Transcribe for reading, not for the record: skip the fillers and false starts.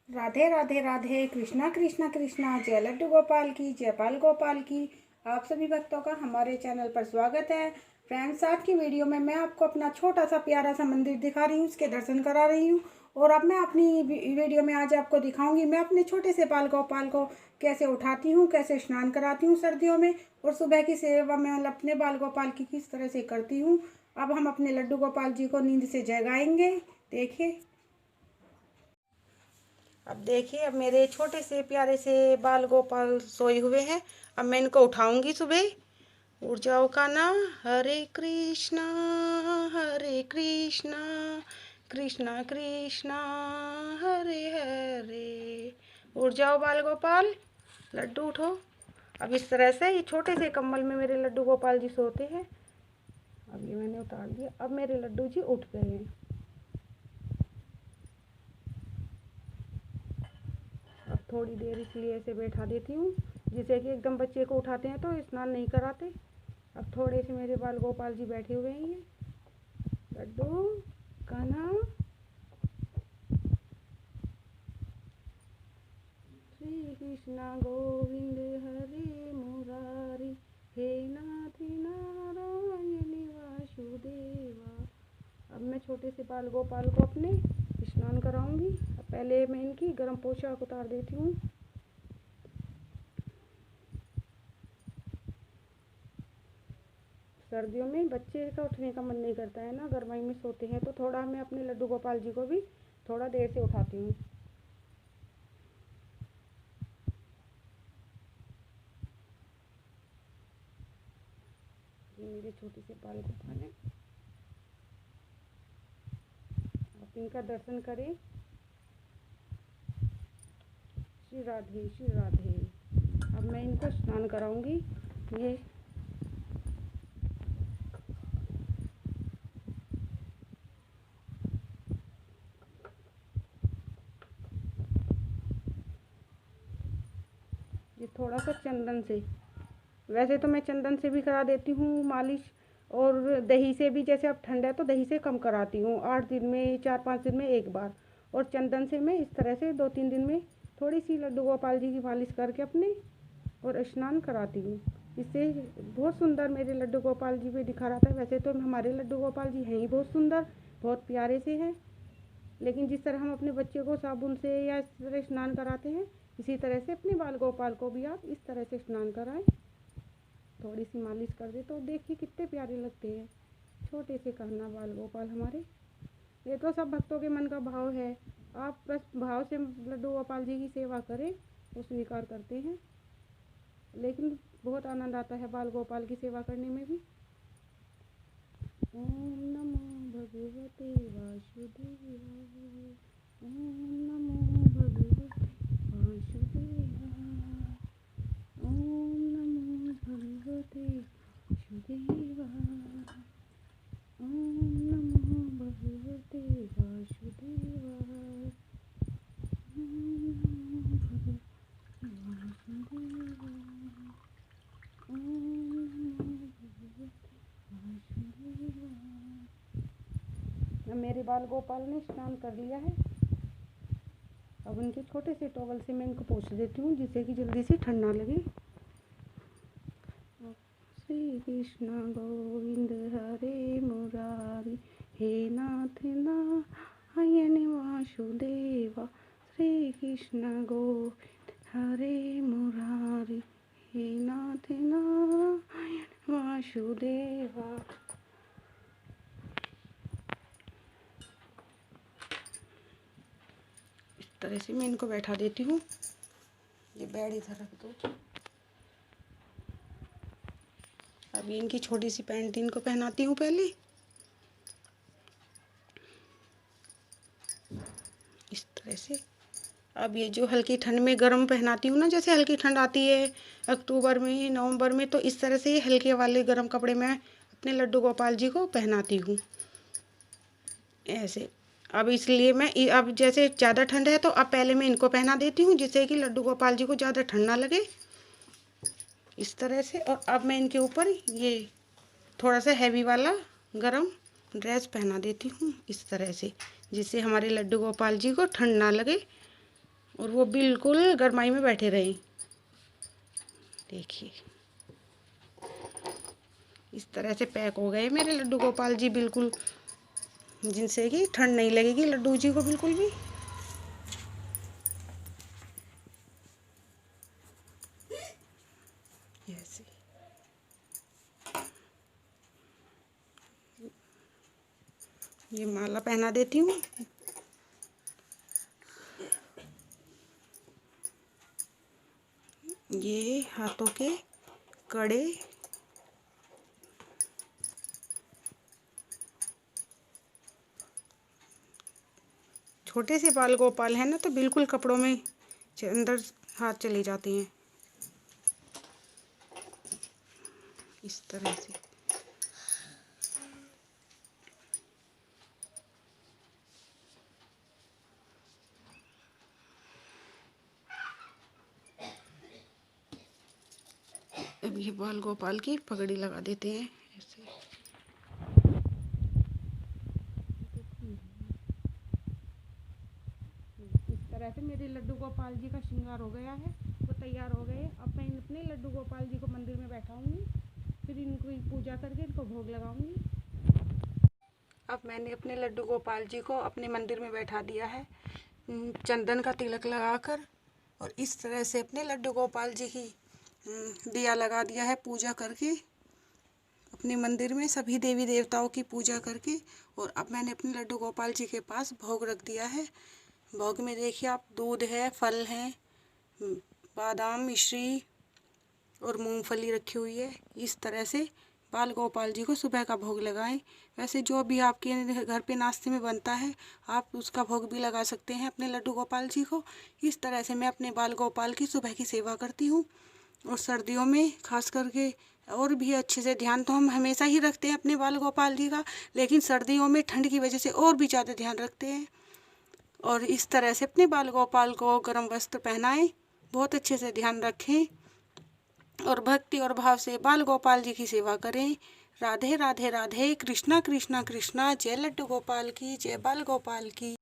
राधे राधे राधे, कृष्णा कृष्णा कृष्णा, जय लड्डू गोपाल की, जय पाल गोपाल की। आप सभी भक्तों का हमारे चैनल पर स्वागत है। फ्रेंड्स, आज की वीडियो में मैं आपको अपना छोटा सा प्यारा सा मंदिर दिखा रही हूँ, उसके दर्शन करा रही हूँ। और अब मैं अपनी वीडियो में आज आपको दिखाऊंगी मैं अपने छोटे से पाल गोपाल को कैसे उठाती हूँ, कैसे स्नान कराती हूँ सर्दियों में, और सुबह की सेवा मैं अपने बाल गोपाल की किस तरह से करती हूँ। अब हम अपने लड्डू गोपाल जी को नींद से जगाएंगे। देखिए, अब देखिए, अब मेरे छोटे से प्यारे से बाल गोपाल सोए हुए हैं। अब मैं इनको उठाऊंगी सुबह। उठ जाओ कान्हा, हरे कृष्णा कृष्णा कृष्णा कृष्णा हरे हरे। उठ जाओ बाल गोपाल, लड्डू उठो। अब इस तरह से ये छोटे से कम्बल में मेरे लड्डू गोपाल जी सोते हैं। अब ये मैंने उतार दिया। अब मेरे लड्डू जी उठ गए हैं। अब थोड़ी देर इसलिए ऐसे बैठा देती हूँ, जिससे कि एकदम बच्चे को उठाते हैं तो स्नान नहीं कराते। अब थोड़े से मेरे बाल गोपाल जी बैठे हुए हैं। लड्डू, कान्हा, श्री कृष्णा गोविंद हरे मुरारी, हे नाथ नारायण वासुदेवा। अब मैं छोटे से बाल गोपाल को अपने स्नान कराऊंगी। अब पहले मैं इनकी गर्म पोशाक उतार देती हूँ। सर्दियों में बच्चे का उठने का मन नहीं करता है ना, गर्मी में सोते हैं, तो थोड़ा मैं अपने लड्डू गोपाल जी को भी थोड़ा देर से उठाती हूँ। ये मेरे छोटे से बाल गोपाल हैं। आप इनका दर्शन करें। श्री राधे श्री राधे। अब मैं इनको स्नान कराऊंगी। ये थोड़ा सा चंदन से, वैसे तो मैं चंदन से भी करा देती हूँ मालिश, और दही से भी, जैसे अब ठंड है तो दही से कम कराती हूँ, 8 दिन में 4-5 दिन में एक बार। और चंदन से मैं इस तरह से 2-3 दिन में थोड़ी सी लड्डू गोपाल जी की मालिश करके अपने और स्नान कराती हूँ। इससे बहुत सुंदर मेरे लड्डू गोपाल जी भी दिखा रहा था। वैसे तो हमारे लड्डू गोपाल जी हैं ही बहुत सुंदर, बहुत प्यारे से हैं, लेकिन जिस तरह हम अपने बच्चे को साबुन से या इस तरह स्नान कराते हैं, इसी तरह से अपने बाल गोपाल को भी आप इस तरह से स्नान कराएं। थोड़ी सी मालिश कर दे तो देखिए कितने प्यारे लगते हैं छोटे से कान्हा बाल गोपाल हमारे। ये तो सब भक्तों के मन का भाव है। आप बस भाव से लड्डू गोपाल जी की सेवा करें, वो स्वीकार करते हैं। लेकिन बहुत आनंद आता है बाल गोपाल की सेवा करने में भी। ओम नमो भगवते वासुदेवाय, ओम नमो भगवते वासुदेवाय, ओम नमो भगवते वासुदेवाय, ओम नमो भगवते वासुदेवाय, ओम नमो भगवते वासुदेवाय, ओम नमो भगवते वासुदेवाय। मेरे बाल गोपाल ने स्नान कर लिया है। अब उनके छोटे से टॉवल से मैं इनको पोंछ देती हूँ, जिससे कि जल्दी से ठंड ना लगे। श्री कृष्ण गोविंद हरे मुरारी, हे नाथ नारायण वासुदेवा। श्री कृष्ण गोविंद हरे मुरारी, हे नाथ नारायण वासुदेवा। इस तरह से मैं इनको बैठा देती हूँ। ये बेड इधर रख दो। अभी इनकी छोटी सी पैंट इनको पहनाती हूँ पहले, इस तरह से। अब ये जो हल्की ठंड में गर्म पहनाती हूँ ना, जैसे हल्की ठंड आती है अक्टूबर में, नवंबर में, तो इस तरह से ये हल्के वाले गर्म कपड़े मैं अपने लड्डू गोपाल जी को पहनाती हूँ ऐसे। अब इसलिए मैं अब जैसे ज़्यादा ठंड है तो अब पहले मैं इनको पहना देती हूँ, जिससे कि लड्डू गोपाल जी को ज़्यादा ठंड ना लगे, इस तरह से। और अब मैं इनके ऊपर ये थोड़ा सा हैवी वाला गरम ड्रेस पहना देती हूँ इस तरह से, जिससे हमारे लड्डू गोपाल जी को ठंड ना लगे। और वो बिल्कुल गरमाई में बैठे रहे। देखिए इस तरह से पैक हो गए मेरे लड्डू गोपाल जी, बिल्कुल जिनसे कि ठंड नहीं लगेगी लड्डू जी को बिल्कुल भी। ऐसे ये माला पहना देती हूँ। ये हाथों के कड़े छोटे से बाल गोपाल है ना, तो बिल्कुल कपड़ों में अंदर हाथ चले जाते हैं इस तरह से। अब ये बाल गोपाल की पगड़ी लगा देते हैं ऐसे। इस तरह से मेरे लड्डू गोपाल जी का श्रृंगार हो गया है, वो तैयार हो गए। अब मैं अपने लड्डू गोपाल जी को मंदिर में बैठाऊंगी, फिर इनको पूजा करके इनको भोग लगाऊंगी। अब मैंने अपने लड्डू गोपाल जी को अपने मंदिर में बैठा दिया है चंदन का तिलक लगाकर, और इस तरह से अपने लड्डू गोपाल जी की दिया लगा दिया है पूजा करके अपने मंदिर में सभी देवी देवताओं की पूजा करके। और अब मैंने अपने लड्डू गोपाल जी के पास भोग रख दिया है। भोग में देखिए आप, दूध है, फल हैं, बादाम, मिश्री और मूंगफली रखी हुई है। इस तरह से बाल गोपाल जी को सुबह का भोग लगाएं। वैसे जो भी आपके घर पे नाश्ते में बनता है आप उसका भोग भी लगा सकते हैं अपने लड्डू गोपाल जी को। इस तरह से मैं अपने बाल गोपाल की सुबह की सेवा करती हूँ। और सर्दियों में खास करके और भी अच्छे से ध्यान तो हम हमेशा ही रखते हैं अपने बाल गोपाल जी का, लेकिन सर्दियों में ठंड की वजह से और भी ज़्यादा ध्यान रखते हैं। और इस तरह से अपने बाल गोपाल को गर्म वस्त्र पहनाएं, बहुत अच्छे से ध्यान रखें और भक्ति और भाव से बाल गोपाल जी की सेवा करें। राधे राधे राधे, कृष्णा कृष्णा कृष्णा, जय लड्डू गोपाल की, जय बाल गोपाल की।